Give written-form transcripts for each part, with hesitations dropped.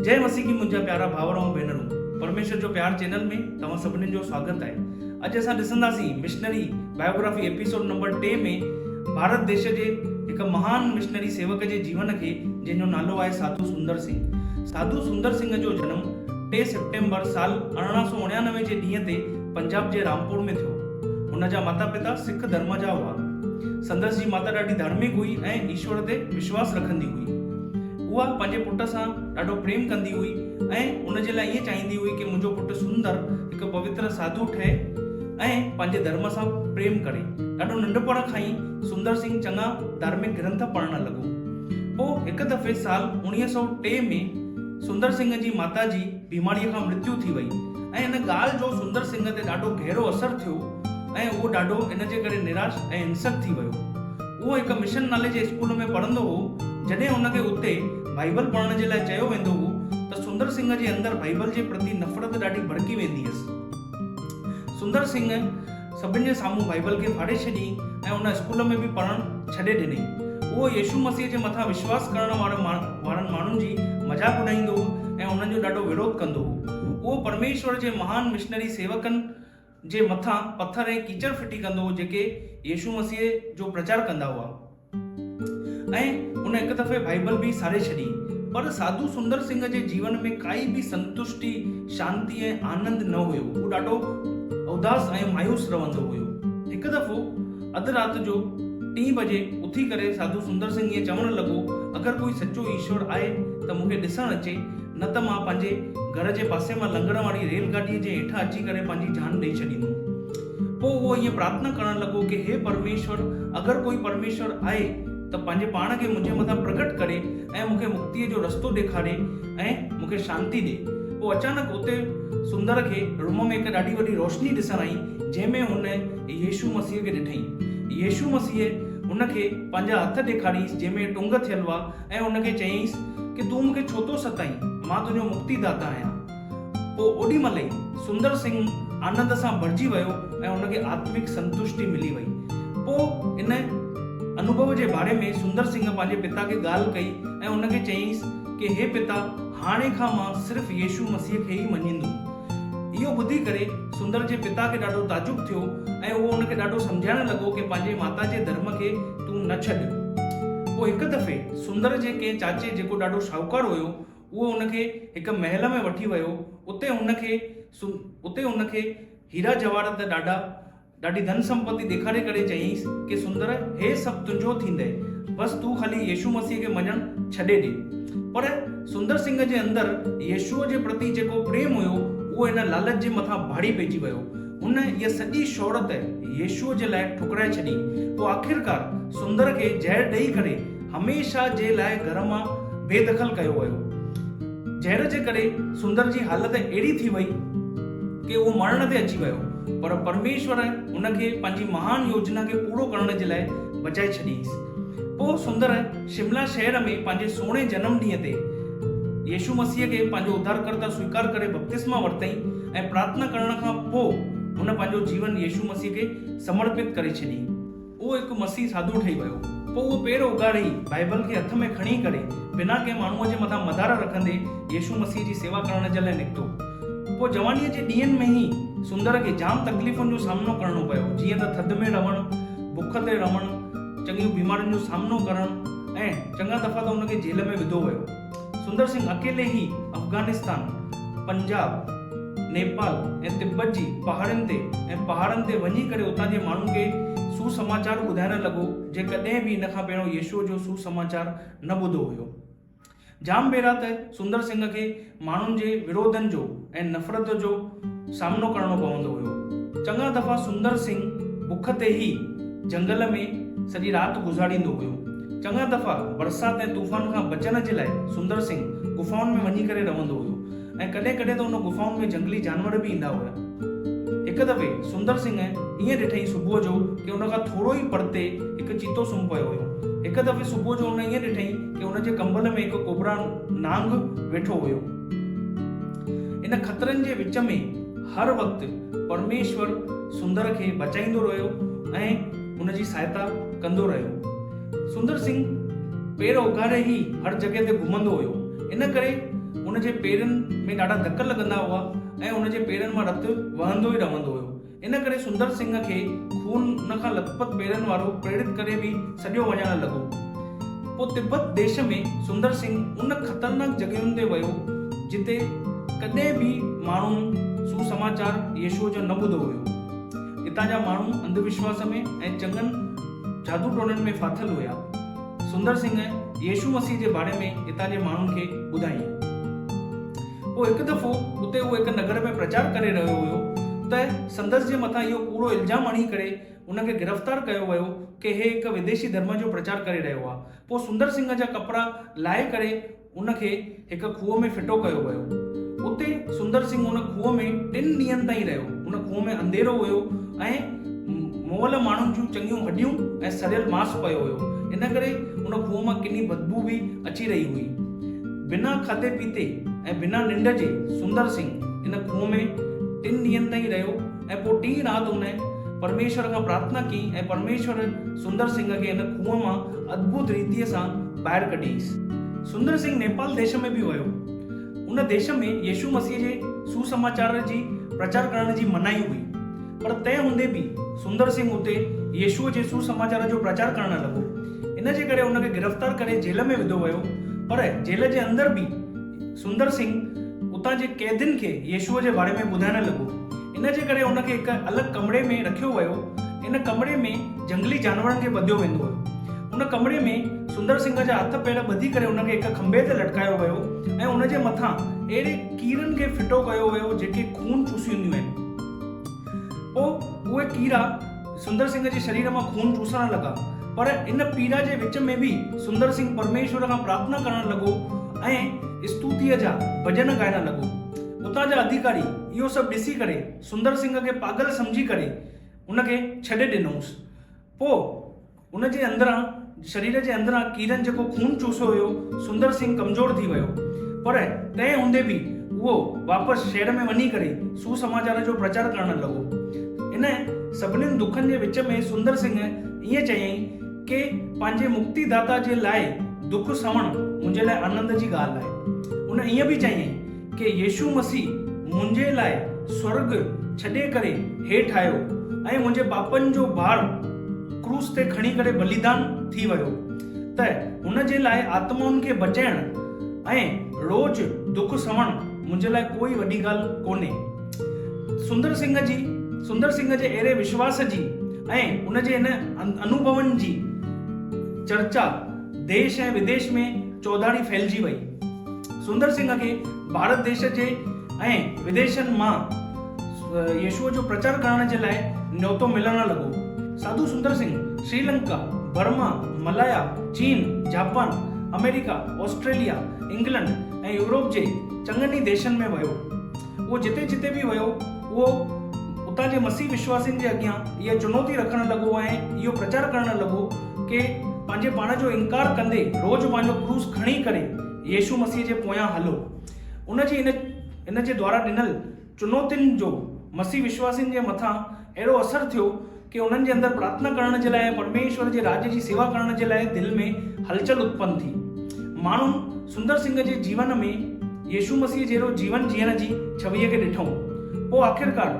जय मसीह की मुंहिंजा प्यारा भाउर ऐं भेनरूं, परमेश्वर जो प्यार चैनल में तव्हां सभिनीनि जो स्वागत आहे। अॼु असां ॾिसंदासीं मिशनरी बायोग्राफी एपिसोड नंबर 2 में भारत देश जे हिकु महान मिशनरी सेवक जे जीवन खे, जंहिंजो नालो आहे साधु सुंदर सिंह। साधु सुंदर सिंह जो जनम 2 सितंबर साल 1899 जे ॾींहं ते पंजाब जे रामपुर में थियो। हुन जा माता पिता सिख धर्म जा हुआ। संदसि जी माता ॾाढी धार्मिक हुई ऐं ईश्वर ते विश्वास रखंदी हुई। उहा पंहिंजे पुट सां ॾाढो प्रेम कंदी हुई ऐं उनजे लाइ ईअं चाहींदी हुई कि मुंहिंजो पुटु सुंदर हिकु पवित्र साधु ठहे ऐं पंहिंजे धर्म सां प्रेम करे। ॾाढो नंढपण खां ई सुंदर सिंह चङा धार्मिक ग्रंथ पढ़णु लॻो। पोइ हिकु दफ़े साल 1903 में सुंदर सिंह जी माता जी बीमारीअ खां मृत्यु थी वई ऐं इन ॻाल्हि जो सुंदर सिंह ते ॾाढो गहरो असरु थियो ऐं उहो ॾाढो इन जे करे निराश ऐं हिंसक थी वियो। उहो हिकु मिशन नाले जे स्कूल में पढ़ंदो हो। जॾहिं हुनखे उते बाइबल पढ़ण जे लाइ चयो वेंदो हो त सुंदर सिंह जे अंदरि बाइबल जे प्रति नफ़रत ॾाढी भड़की वेंदी हुअसि। सुंदर सिंह सभिनि जे साम्हूं बाइबल खे फाड़े छॾी ऐं उन स्कूल में बि पढ़णु छॾे ॾिनई। उहो यीशु मसीह जे मथां विश्वास करण वारनि माण्हुनि जी मज़ाक उॾाईंदो हो ऐं उन्हनि जो ॾाढो विरोध कंदो हो। उहो परमेश्वर जे महान मिशनरी सेवकनि जे मथां पत्थर ऐं कीचड़ फिटी कंदो हो, जेके यीशु मसीह जो प्रचार कंदा हुआ ऐं उन हिकु दफ़े बाइबल बि साड़े छॾी। पर साधु सुंदर सिंह जे जीवन में काई बि संतुष्टि, शांती ऐं आनंद न हुयो। उहो ॾाढो उदास ऐं मायूस रहंदो हुयो। हिकु दफ़ो अधु राति जो 3 बजे उथी करे साधु सुंदर सिंह इएं चवणु लॻो, अगरि कोई सचो ईश्वर आहे त मूंखे ॾिसणु अचे, न त मां पंहिंजे घर जे पासे मां लंघण वारी रेलगाॾीअ जे हेठां अची करे पंहिंजी जान ॾेई छॾींदुमि। पोइ उहो ईअं प्रार्थना करणु लॻो कि हे परमेश्वर, अगरि कोई परमेश्वर आहे त पंहिंजे पाण खे मुंहिंजे मथां प्रकट करे ऐं मूंखे मुक्तीअ जो रस्तो ॾेखारे ऐं मूंखे शांती ॾे। पोइ अचानक उते सुंदर खे रूम में हिकु ॾाढी वॾी रोशनी ॾिसण आई, जंहिंमें हुन यीशु मसीह खे ॾिठई। यीशु मसीह हुनखे पंहिंजा हथ ॾेखारियईंसि जंहिंमें टुंग थियल हुआ ऐं हुनखे चयईंसि कि तूं मूंखे छो थो सताईं, मां तुंहिंजो मुक्तिदाता आहियां। पोइ ओॾी महिल ई सुंदर सिंह आनंद सां भरिजी वियो ऐं हुनखे आत्मिक संतुष्टि मिली वई। पोइ इन अनुभव जे बारे में सुंदर सिंह पंहिंजे पिता खे ॻाल्हि कई ऐं हुनखे चयईंसि कि हे पिता, हाणे खां मां सिर्फ़ु यीशु मसीह खे ई मञींदुमि। इहो ॿुधी करे सुंदर जे पिता खे ॾाढो ताजुब थियो ऐं उहो हुनखे ॾाढो सम्झाइणु लॻो कि पंहिंजे माता जे धर्म खे तूं न छॾ। पोइ हिकु दफ़े सुंदर जे कंहिं चाचे, जेको ॾाढो शाहूकार हुयो, उहो हुनखे हिकु महल में वठी वियो। उते हुनखे हीरा जवाहरात ॾाढी धन संपत्ति ॾेखारे करे चयईंसि कि सुंदर, हे सभु तुंहिंजो थींदे, बसि तूं ख़ाली यीशु मसीह खे मञणु छॾे ॾे। पर सुंदर सिंह जे अंदरि यीशुअ जे प्रति जेको प्रेम हुयो, उहो इन लालच जे मथां भाड़ी पइजी वियो। हुन इहा सॼी शोहरत यीशुअ जे लाइ ठुकराए छॾी। पोइ आख़िरकार सुंदर खे ज़हर ॾेई करे हमेशा जे लाइ घर मां बेदख़ल कयो वियो। ज़हर जे करे सुंदर जी हालत अहिड़ी थी वई कि उहो मरण ते अची वियो। पर परमेश्वर हुनखे पंहिंजी महान योजना खे पूरो करण जे लाइ बचाए छॾींसि। पोइ सुंदर शिमला शहर में पंहिंजे सोणे जनम ॾींहं ते यीशु मसीह खे पंहिंजो उद्धारकर्ता स्वीकार करे बपतिस्मा वरितई ऐं प्रार्थना करण खां पोइ हुन पंहिंजो जीवन यीशु मसीह खे समर्पित करे छॾी। उहो हिकु मसीह साधु ठही वियो। पोइ उहो पेर उगाड़ी बाइबल खे हथ में खणी करे बिना कंहिं माण्हूअ जे मथां मदार रखंदे यीशु मसीह जी सेवा करण जे लाइ निकितो। पोइ जवानीअ जे ॾींहंनि में ई सुंदर खे जाम तकलीफ़ुनि जो सामनो करणो पियो, जीअं त थधि में रहणु, बुख ते रहणु, चङियूं बीमारियुनि जो सामनो करणु ऐं चङा दफ़ा त हुनखे जेल में विधो वियो। सुंदर सिंह अकेले ई अफ़गानिस्तान, पंजाब, नेपाल ऐं तिब्बत जी पहाड़नि ते वञी करे उतां जे माण्हुनि खे सुसमाचार ॿुधाइणु लॻो, जे कॾहिं बि इन खां पहिरियों यीशुअ जो सुसमाचार न ॿुधो हुयो। जाम भेरा त सुंदर सिंह खे माण्हुनि जे विरोधनि जो ऐं नफ़रत जो सामनो करणो पवंदो हुयो। चङा दफ़ा सुंदर सिंह बुख ते ई जंगल में सॼी राति गुज़ारींदो हुयो। चङा दफ़ा बरसाति ऐं तूफ़ान खां बचण जे लाइ सुंदर सिंह गुफ़ाउनि में वञी करे रहंदो हुयो ऐं कॾहिं कॾहिं त हुन गुफ़ाउनि में जंगली जानवर बि ईंदा हुया। हिकु दफ़े सुंदर सिंह ईअं ॾिठई सुबुह जो कि हुन खां थोरो ई परते हिकु चीतो सुम्ही पियो हुयो। हिकु दफ़े सुबुह जो हुन ईअं ॾिठई कि हुनजे कंबल में हिकु कोबरा नांग वेठो हुयो। इन ख़तरनि जे विच में हर वक़्तु परमेश्वर सुंदर खे बचाईंदो रहियो ऐं हुनजी सहायता कंदो रहियो। सुंदर सिंह पेर उघाड़े ई हर जॻह ते घुमंदो हुयो। इन करे उन जे पेरनि में ॾाढा धक लॻंदा हुआ ऐं उन जे पेरनि मां रतु वहंदो ई रहंदो हुयो। इन करे सुंदर सिंह खे खून उन खां लथपथ पेरनि वारो प्रेरित करे बि सॼो वञणु लॻो। पोइ तिब्बत देश में सुंदर सिंह उन ख़तरनाक जॻहियुनि ते वियो जिते कॾहिं बि माण्हू सुसमाचार यीशुअ जो न ॿुधो हुयो। हितां जा माण्हू अंधविश्वास में ऐं चङनि जादू टोननि में फाथल हुया। सुंदर सिंह यीशु मसीह जे बारे में हितां जे माण्हुनि खे ॿुधाई। पोइ हिकु दफ़ो उते उहो हिकु नगर में प्रचार करे रहियो हुयो त संदसि जे मथां इहो पूरो इल्ज़ाम हणी करे उनखे गिरफ़्तार कयो वियो कि हे हिकु विदेशी धर्म जो प्रचार करे रहियो आहे। पोइ सुंदर सिंह जा कपिड़ा लाहे करे उनखे हिकु खूह में फिटो कयो वियो। उते सुंदर सिंह उन खूह में 3 ॾींहंनि ताईं रहियो। उन खूह में अंधेरो हुयो ऐं मुअल माण्हुनि जूं चङियूं हॾियूं ऐं सड़ियल मांस पियो हुयो। इन करे उन खूह मां किनी बदबू बि अची रही हुई। बिना खाधे पीते ऐं बिना निंड जे सुंदर सिंह इन खूह में 3 ॾींहंनि ताईं रहियो ऐं पोइ 3 राति उन परमेश्वर खां प्रार्थना की ऐं परमेश्वर सुंदर सिंह खे इन खूह मां अद्भुत रीतिअ सां ॿाहिरि कढीसि। सुंदर सिंह नेपाल देश में बि वियो। उन देश में यीशु मसीह जे सुसमाचार जी प्रचार करण जी मनाई हुई, पर तंहिं हूंदे बि सुंदर सिंह उते यीशुअ जे सुसमाचार जो प्रचार करण लॻो। इन जे करे उनखे गिरफ़्तार करे जेल में विधो वियो, पर जेल जे अंदर बि सुंदर सिंह उतां जे कैदियुनि खे यीशुअ जे बारे में ॿुधाइण लॻो। इन जे करे उनखे हिकु अलॻि कमरे में रखियो वियो। इन कमरे में जंगली जानवरनि खे ॿधियो वेंदो हुयो। उन कमरे में सुंदर सिंह जा हथ पेर ॿधी करे उनखे हिकु खंभे ते लटकायो वियो ऐं उन जे मथां अहिड़े कीड़नि खे फिटो कयो वियो जेके खून चूसींदियूं आहिनि। पोइ उहे कीड़ा सुंदर सिंह जे शरीर मां खून चूसण लॻा, पर इन पीड़ा जे विच में बि सुंदर सिंह परमेश्वर खां प्रार्थना करण लॻो ऐं स्तुतीअ जा भॼन ॻाइण लॻो। उतां जा अधिकारी इहो सभु ॾिसी करे सुंदर सिंह खे पागल सम्झी करे उनखे छॾे ॾिनोसि। पोइ उन जे अंदरां शरीर जे अंदरां कीड़नि जेको खून चूसो हुयो, सुंदर सिंह कमज़ोर थी वियो, पर तंहिं हूंदे बि उहो वापसि शहर में वञी करे सुसमाचार जो प्रचार करण लॻो। इन सभिनीनि दुखनि जे विच में सुंदर सिंह ईअं चयईं कि पंहिंजे मुक्तिदाता जे लाइ दुख सहण मुंहिंजे लाइ आनंद जी ॻाल्हि आहे। उन ईअं बि चयईं कि यीशु मसीह मुंहिंजे लाइ स्वर्ग छॾे करे हेठि आयो ऐं मुंहिंजे पापनि जो भार क्रूस ते खणी करे बलिदान थी वियो, त हुन जे लाइ आत्माउनि खे बचाइण ऐं रोज़ दुख सहण मुंहिंजे लाइ कोई वॾी ॻाल्हि कोन्हे। सुंदर सिंह जे अहिड़े विश्वास जी ऐं उन जे इन अनुभवनि जी चर्चा देश ऐं विदेश में चौधारी फैलिजी वई। सुंदर सिंह खे भारत देश जे ऐं विदेशनि मां यीशुअ जो प्रचार करण जे लाइ न्योतो मिलण लॻो। साधु सुंदर सिंह श्रीलंका, बर्मा, मलाया, चीन, जापान, अमेरिका, ऑस्ट्रेलिया, इंग्लैंड ऐं यूरोप जे चङनि ई देशनि में वियो। उहो जिते जिते बि वियो उहो उतां जे मसीह विश्वासियुनि जे अॻियां इहा चुनौती रखण लॻो ऐं इहो प्रचार करण लॻो कि पंहिंजे पाण जो इनकार कंदे रोज़ पंहिंजो क्रूस खणी करे यीशु मसीह जे पोयां हलो। उन जी इन जे द्वारा ॾिनल चुनौतियुनि जो मसीह विश्वासियुनि जे मथां अहिड़ो असरु थियो कि उन्हनि जे अंदरि प्रार्थना करण जे लाइ परमेश्वर जे राज्य जी सेवा करण जे लाइ दिलि में हलचल उत्पन्न थी। माण्हुनि सुंदर सिंह जे जीवन में यीशु मसीह जहिड़ो जीवन जीअण जी छवीअ खे ॾिठऊं। पोइ आख़िरकार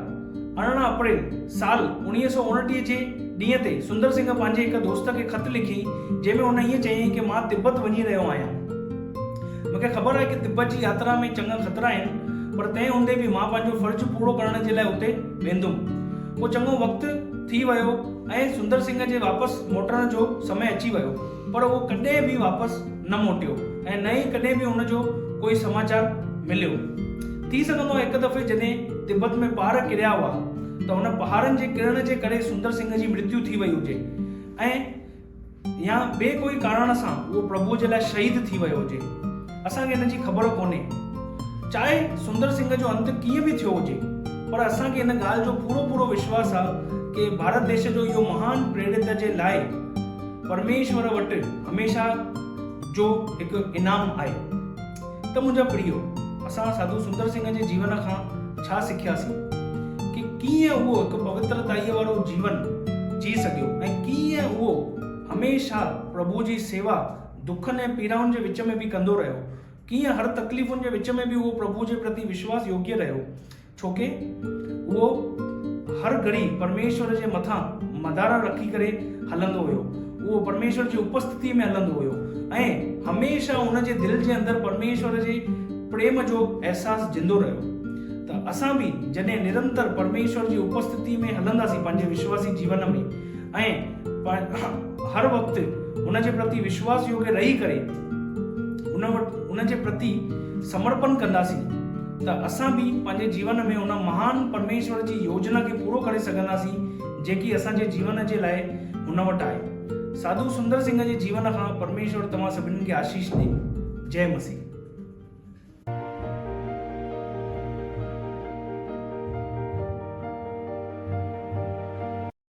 18 अप्रैल साल 1929 जे ॾींहं ते सुंदर सिंह पंहिंजे हिकु दोस्त खे ख़त लिखी, जंहिंमें हुन ईअं चयईं कि मां तिब्बत वञी रहियो आहियां। मूंखे ख़बर आहे कि तिब्बत जी यात्रा में चङा ख़तरा आहिनि, पर तंहिं हूंदे बि मां पंहिंजो फ़र्ज़ु पूरो करण जे लाइ उते वेंदुमि। पोइ चङो वक़्तु थी वियो ऐं सुंदर सिंह जे वापसि मोटण जो समय अची वियो, पर उहो कॾहिं बि वापसि न मोटियो ऐं न ई कॾहिं बि हुनजो कोई समाचार मिलियो। थी सघंदो आहे हिकु दफ़े जॾहिं तिब्बत में पहाड़ किरिया हुआ त हुन पहाड़नि जे किरण जे करे सुंदर सिंह जी मृत्यु थी वई हुजे ऐं या ॿिए कोई कारण सां उहो प्रभु जे लाइ शहीद थी वियो हुजे। असांखे हिन जी ख़बर कोन्हे, चाहे सुंदर सिंह जो अंत कीअं बि थियो हुजे, पर असांखे हिन ॻाल्हि जो पूरो विश्वास आहे कि भारत देश जो इहो महान प्रेरित जे लाइ परमेश्वर वटि हमेशह जो हिकु इनाम आहे। त मुंहिंजा प्रियो, असां साधु सुंदर सिंह जे जीवन खां छा सिखियासीं कि कीअं उहो हिकु पवित्रताईअ वारो जीवन जी सघियो ऐं कीअं उहो हमेशह प्रभु जी सेवा दुखनि ऐं पीड़ाउनि जे विच में बि कंदो रहियो। कीअं हर तकलीफ़ुनि जे विच में बि उहो प्रभु जे प्रति विश्वास योग्य रहियो, छोके उहो हर घड़ी परमेश्वर जे मथां मदार रखी करे हलंदो हुयो, उहो परमेश्वर जी उपस्थिति में हलंदो हुयो ऐं हमेशह हुन जे दिलि जे अंदरि परमेश्वर जे प्रेम जो अहसासु जिंदो रहियो। त असां बि जॾहिं निरंतर परमेश्वर जी उपस्थिति में हलंदासीं पंहिंजे विश्वासी जीवन में ऐं हर वक़्तु हुन जे प्रति विश्वास योग्य रही करे हुन जे प्रति समर्पण कंदासीं त असां बि पंहिंजे जीवन में हुन महान परमेश्वर जी योजना खे पूरो करे सघंदासीं जेकी असांजे जीवन जे लाइ हुन वटि आहे। साधु सुंदर सिंह जे जीवन खां परमेश्वर तव्हां सभिनीनि खे आशीष ॾे। जय मसीह।